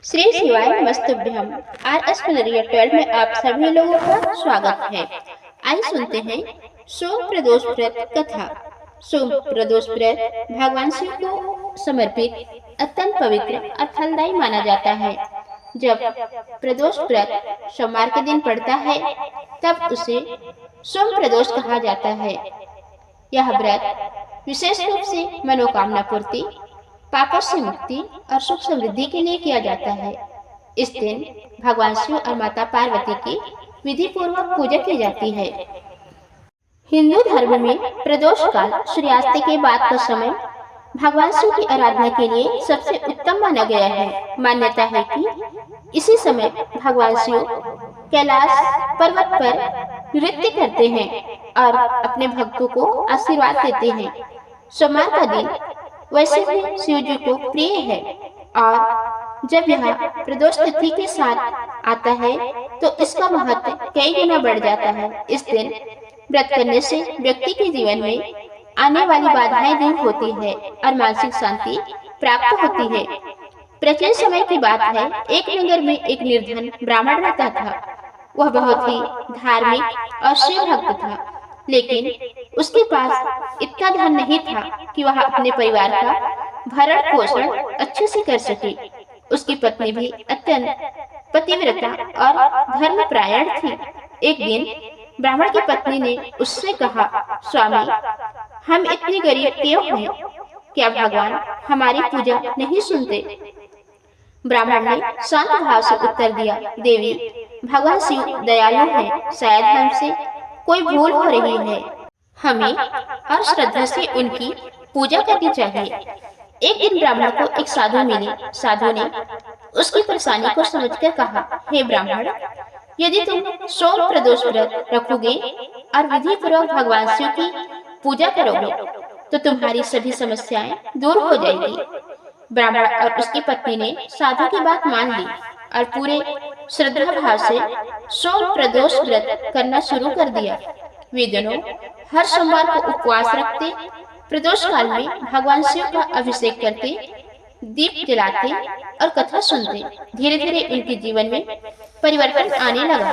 श्री शिवाय मस्तुभ्यम। आरएस पनरिया 12 में आप सभी लोगों का स्वागत है। आइए सुनते हैं सोम प्रदोष व्रत कथा। सोम प्रदोष व्रत भगवान शिव को समर्पित अत्यंत पवित्र और फलदायी माना जाता है। जब प्रदोष व्रत सोमवार के दिन पड़ता है तब उसे सोम प्रदोष कहा जाता है। यह व्रत विशेष रूप से मनोकामना पूर्ति, पापों से मुक्ति और सुख समृद्धि के लिए किया जाता है। इस दिन भगवान शिव और माता पार्वती की विधि पूर्वक पूजा की जाती है। हिंदू धर्म में प्रदोष काल सूर्यास्त के बाद का समय भगवान शिव की आराधना के लिए सबसे उत्तम माना गया है। मान्यता है कि इसी समय भगवान शिव कैलाश पर्वत पर नृत्य करते हैं और अपने भक्तों को आशीर्वाद देते हैं। सोमवार का दिन वैसे भी शिव जी को प्रिय है और जब यह प्रदोष तिथि के साथ आता है तो इसका महत्व कई गुना बढ़ जाता है। इस दिन व्रत करने से व्यक्ति के जीवन में आने वाली बाधाएं दूर होती है और मानसिक शांति प्राप्त होती है। प्राचीन समय की बात है, एक नगर में एक निर्धन ब्राह्मण रहता था। वह बहुत ही धार्मिक और शिव भक्त था, लेकिन उसके पास इतना धन नहीं था कि वह अपने परिवार का भरण पोषण अच्छे से कर सके। उसकी पत्नी भी अत्यंत पतिव्रता और धर्मपरायण थी। एक दिन ब्राह्मण की पत्नी ने उससे कहा, स्वामी, हम इतने गरीब क्यों हैं? क्या भगवान हमारी पूजा नहीं सुनते? ब्राह्मण ने शांत भाव से उत्तर दिया, देवी, भगवान शिव दयालु हैं, शायद हमसे कोई भूल हो रही है। हमें हर श्रद्धा से उनकी पूजा करनी चाहिए। एक दिन ब्राह्मण को एक साधु मिले। साधु ने उसकी परेशानी को समझकर कहा, हे ब्राह्मण, यदि तुम सोम प्रदोष व्रत रखोगे और विधि पूर्वक भगवान शिव की पूजा करोगे तो तुम्हारी सभी समस्याएं दूर हो जाएगी। ब्राह्मण और उसकी पत्नी ने साधु की बात मान ली और पूरे श्रद्धा भाव से सोम प्रदोष व्रत करना शुरू कर दिया। वे दोनों हर सोमवार को उपवास रखते, प्रदोष काल में भगवान शिव का अभिषेक करते, दीप जलाते और कथा सुनते। धीरे धीरे उनके जीवन में परिवर्तन आने लगा।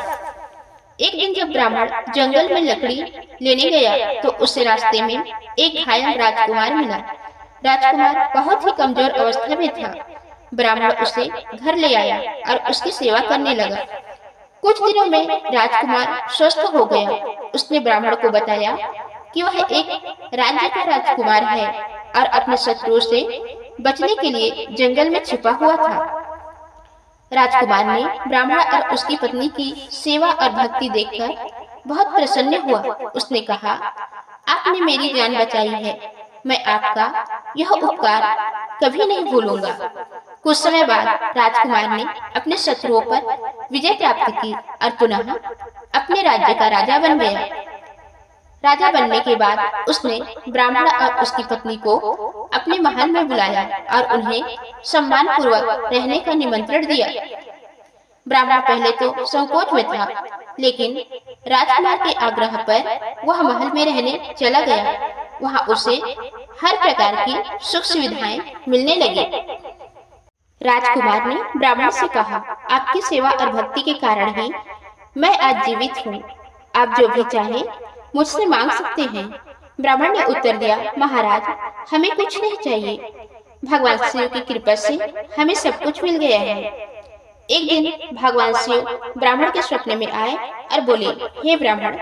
एक दिन जब ब्राह्मण जंगल में लकड़ी लेने गया तो उसे रास्ते में एक घायल राजकुमार मिला। राजकुमार बहुत ही कमजोर अवस्था में था। ब्राह्मण उसे घर ले आया और उसकी सेवा करने लगा। कुछ दिनों में राजकुमार स्वस्थ हो गया। उसने ब्राह्मण को बताया कि वह एक राज्य का राजकुमार है और अपने शत्रुओं से बचने के लिए जंगल में छिपा हुआ था। राजकुमार ने ब्राह्मण और उसकी पत्नी की सेवा और भक्ति देखकर बहुत प्रसन्न हुआ। उसने कहा, आपने मेरी जान बचाई है, मैं आपका यह उपकार कभी नहीं भूलूंगा। कुछ समय बाद राजकुमार ने अपने शत्रुओं पर विजय प्राप्त की और पुनः अपने राज्य का राजा बन गया। राजा बनने के बाद उसने ब्राह्मण और उसकी पत्नी को अपने महल में बुलाया और उन्हें सम्मान पूर्वक रहने का निमंत्रण दिया। ब्राह्मण पहले तो संकोच में था, लेकिन राजकुमार के आग्रह पर वह महल में रहने चला गया। वहां उसे हर प्रकार की सुख सुविधाएं मिलने लगी। राजकुमार ने ब्राह्मण से कहा, आपकी सेवा और भक्ति के कारण ही मैं आज जीवित हूँ। आप जो भी चाहे मुझसे मांग सकते हैं। ब्राह्मण ने उत्तर दिया, महाराज, हमें कुछ नहीं चाहिए। भगवान शिव की कृपा से हमें सब कुछ मिल गया है। एक दिन भगवान शिव ब्राह्मण के स्वप्न में आए और बोले, हे ब्राह्मण,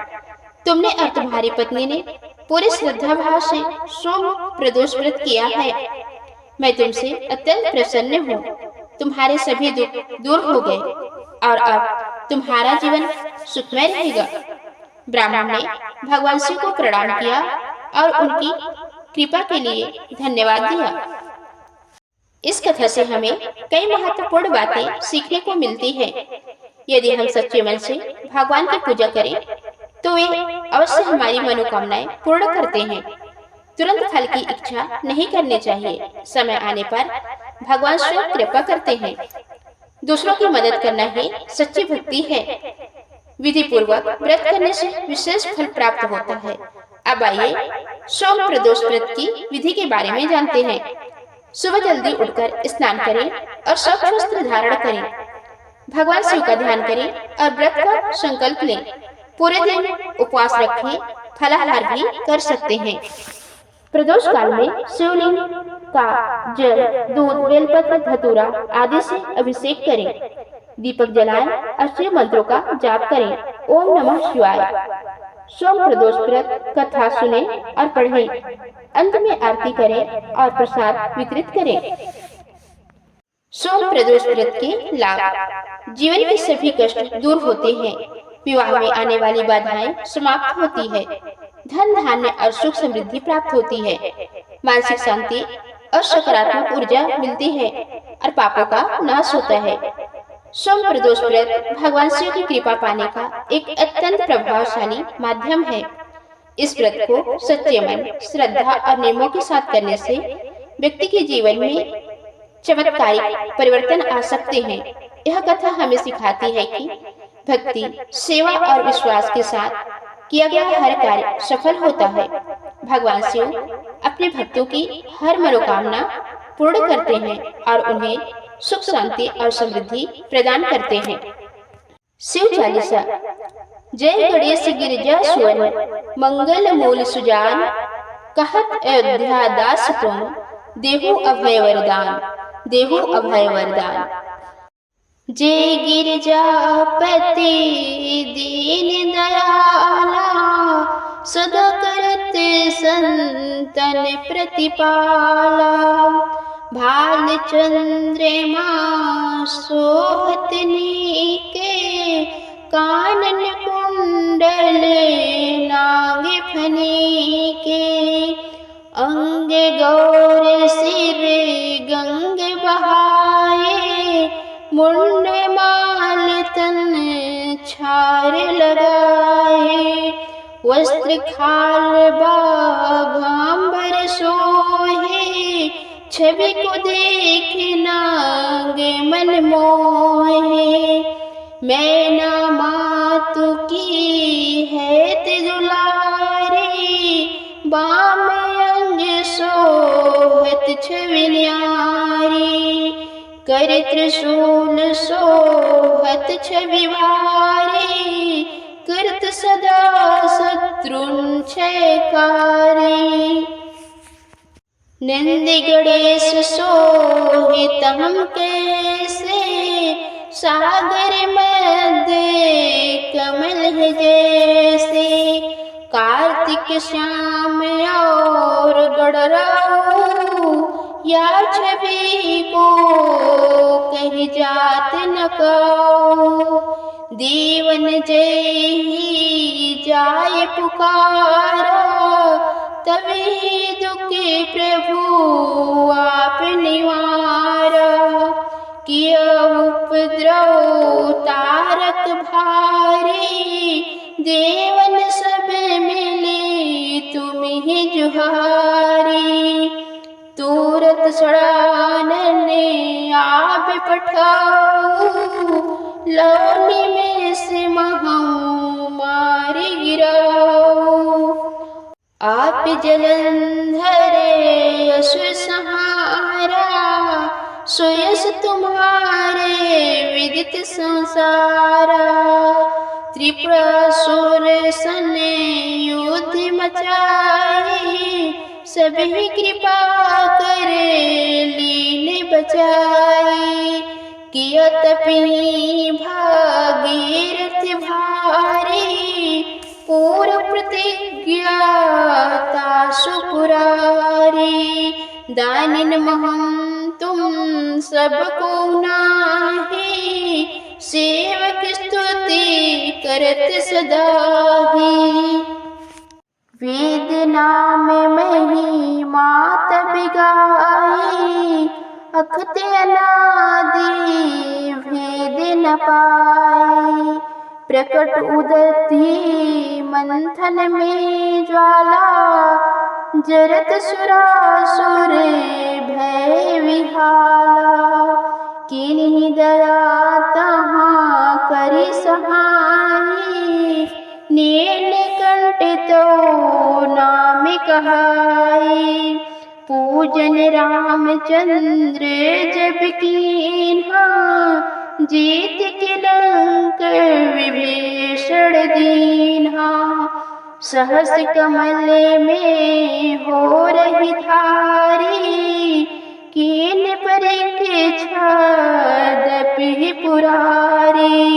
तुमने और तुम्हारी पत्नी ने पूरे श्रद्धा भाव से सोम प्रदोष व्रत किया है। मैं तुमसे अत्यंत प्रसन्न हूँ। तुम्हारे सभी दुख दूर हो गए और अब तुम्हारा जीवन सुखमय रहेगा। ब्राह्मण ने भगवान शिव को प्रणाम किया और उनकी कृपा के लिए धन्यवाद दिया। इस कथा से हमें कई महत्वपूर्ण बातें सीखने को मिलती हैं। यदि हम सच्चे मन से भगवान की पूजा करें तो वे अवश्य हमारी मनोकामनाएं पूर्ण करते हैं। तुरंत फल की इच्छा नहीं करनी चाहिए। समय आने पर भगवान स्वयं कृपा करते हैं। दूसरों की मदद करना ही सच्ची भक्ति है। विधि पूर्वक व्रत करने से विशेष फल प्राप्त होता है। अब आइए सोम प्रदोष व्रत की विधि के बारे में जानते हैं। सुबह जल्दी उठकर स्नान करें और स्वच्छ वस्त्र धारण करें। भगवान शिव का ध्यान करें और व्रत का संकल्प लें। पूरे दिन उपवास रखें, फलाहार भी कर सकते हैं। प्रदोष काल में शिवलिंग का जल, दूध, बेलपत्र, धतूरा आदि से अभिषेक करें। दीपक जलाएं और शिव मंत्रों का जाप करें। ओम नमः शिवाय। सोम प्रदोष व्रत कथा सुने और पढ़ें। अंत में आरती करें और प्रसाद वितरित करें। सोम प्रदोष व्रत के लाभ। जीवन के सभी कष्ट दूर होते हैं। विवाह में आने वाली बाधाएं समाप्त होती है। धन धान्य और सुख समृद्धि प्राप्त होती है। मानसिक शांति और सकारात्मक ऊर्जा मिलती है और पापों का नाश होता है। सोम प्रदोष व्रत भगवान शिव की कृपा पाने का एक अत्यंत प्रभावशाली माध्यम है। इस व्रत को सच्चे मन, श्रद्धा और नियमों के साथ करने से व्यक्ति के जीवन में चमत्कारिक परिवर्तन आ सकते हैं। यह कथा हमें सिखाती है कि भक्ति, सेवा और विश्वास के साथ किया गया हर कार्य सफल होता है। भगवान शिव अपने भक्तों की हर मनोकामना पूर्ण करते हैं और उन्हें सुख, शांति और समृद्धि प्रदान करते हैं। शिव चालीसा। जय गणेश गिरिजा सुवन, मंगल मूल सुजान, कहत अयोध्या दास तुम, देहु अभय वरदान, देहु अभय वरदान। जय गिरिजापति दीन दयाला, सदा करत संतन प्रतिपाला, भाल चंद्रमा सोहत नीके, कानन कुंडल नाग फनीके, अंग गौर सिर गंग बहाए, मुंड माल तन छार लगाए, वस्त्र खाल बाघांबर सोहे, छवि को देख नाग मन मोहे, मैना मातु की है दुलारी, बाम अंग सोहत छवि न्यारी, कर त्रिशूल सोहत छवि भारी, करत सदा शत्रुन क्षयकारी, नंद गणेश सोहित हम कैसे, सागर मध्य कमल है जैसे, कार्तिक श्याम और गणराऊ, या छवि को कहीं जात न काऊ, देवन जय ही जाय पुकारा, तभी दुखी प्रभु आप निवारा, किया उपद्रव तारक भारी, देवन सब मिले तुम ही जुहारी, तुरत सड़ानन आप पठाओ, लौनी में से महू मारी गिराओ, आप जलंधर यशु सहारा, सोयस तुम्हारे विदित संसारा, त्रिपुरासुर सन युद्ध मचाए, सभी कृपा करे लीन बचाई, किया तपी भागीरथ भारी, पूर्व प्रतिज्ञा तासु पुरारी, दानिन महम तुम सबको नाही, सेवक स्तुति करत सदा ही, वेद नाम मही मात बिगाई, अखत अनादि भेद न पाई, प्रकट उदधि मंथन में ज्वाला, जरत सुरासुर भय विहाला, किन्हीं दया तहाँ करी सहाई, नीलकंठ तो नाम कहाई, पूजन रामचंद्र जब कीन्हा, जीत के लंक विभीषण दीन्हा। सहस कमल में हो रही धारी, कीन परीक्षा दपि पुरारी।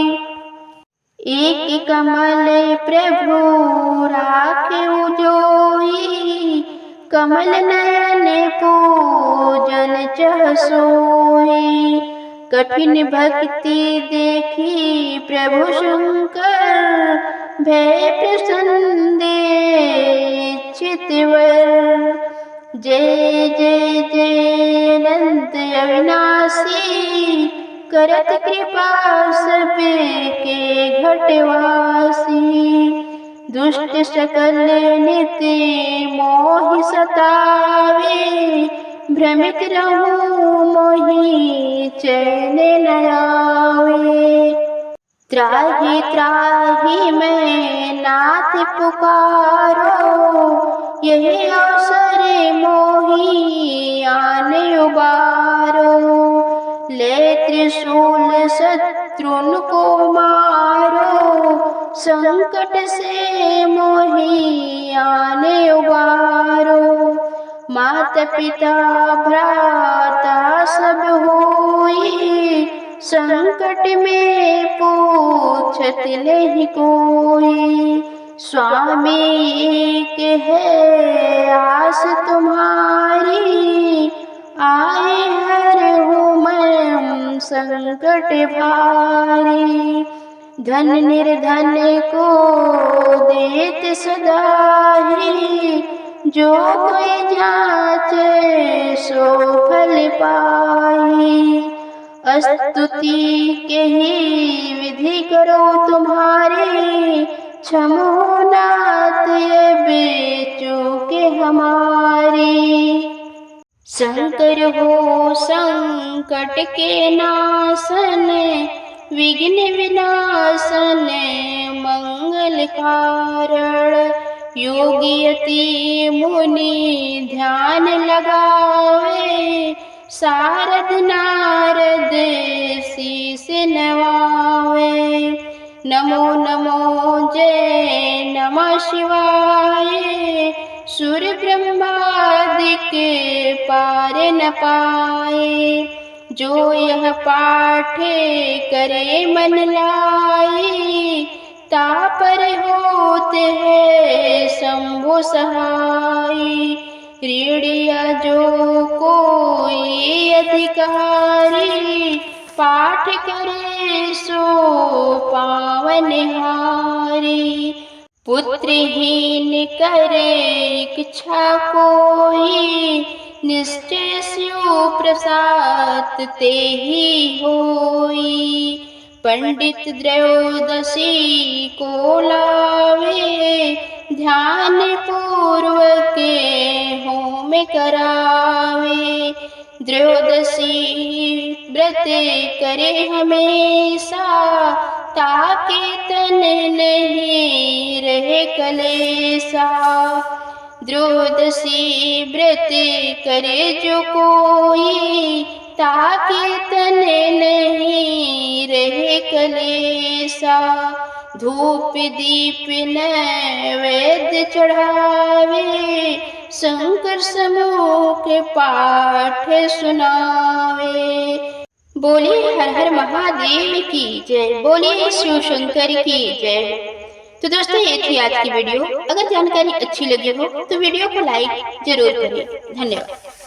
एक कमल प्रभु राखेउ जोई, कमल नयन पूजन चह सोई। कठिन भक्ति देखी प्रभु शंकर, भय प्रसन्न चितवर। जय जय जय अनंत अविनाशी, करत कृपा सब के घटवासी। दुष्ट सकल नित मोहि सतावे, भ्रमित रहूं मोहि चैन न आवे। त्राहि त्राहि मैं नाथ पुकारो, यही अवसर मोहि आन उबारो। ले त्रिशूल शत्रुन को मारो, संकट से मोहि आन उबारो। माता पिता भ्राता सब होई, संकट में पूछत नहीं कोई। स्वामी एक है आस तुम्हारी, आए हरहु मैं संकट भारी। धन निर्धन को देत सदाही, जो कोई जाचे सो फल पाई। स्तुति के ही विधि करो तुम्हारी, क्षमो नाथ ये चूके हमारी। शंकर हो संकट के नाशन, विघ्न विनाशन मंगल कारण। योगी यति मुनि ध्यान लगावे, सारद नारद शीस नवावे। नमो नमो जय नमः शिवाय, सुर ब्रह्मादिक पार न पाए। जो यह पाठ करे मन लाई, तापर होते हैं शंभु सहाय। ऋणिया जो कोई अधिकारी, पाठ करे सो पावन हारी। पुत्रहीन करे इच्छा कोई, निश्चय स्यो प्रसाद ते ही होई। पंडित त्रयोदशी को लावे, ध्यान पूर्वक होम करावे। त्रयोदशी व्रत करे हमेशा, ताके तन नहीं रहे कलेसा। त्रयोदशी व्रत करे जो कोई, ताके तन नहीं रहे कलेसा। धूप दीप नैवेद्य चढ़ावे, शंकर समूह के पाठ सुनावे। बोलिए हर हर महादेव की जय, बोलिए शिव शंकर की जय। तो दोस्तों ये थी आज की वीडियो। अगर जानकारी अच्छी लगी हो तो वीडियो को लाइक जरूर करें। धन्यवाद।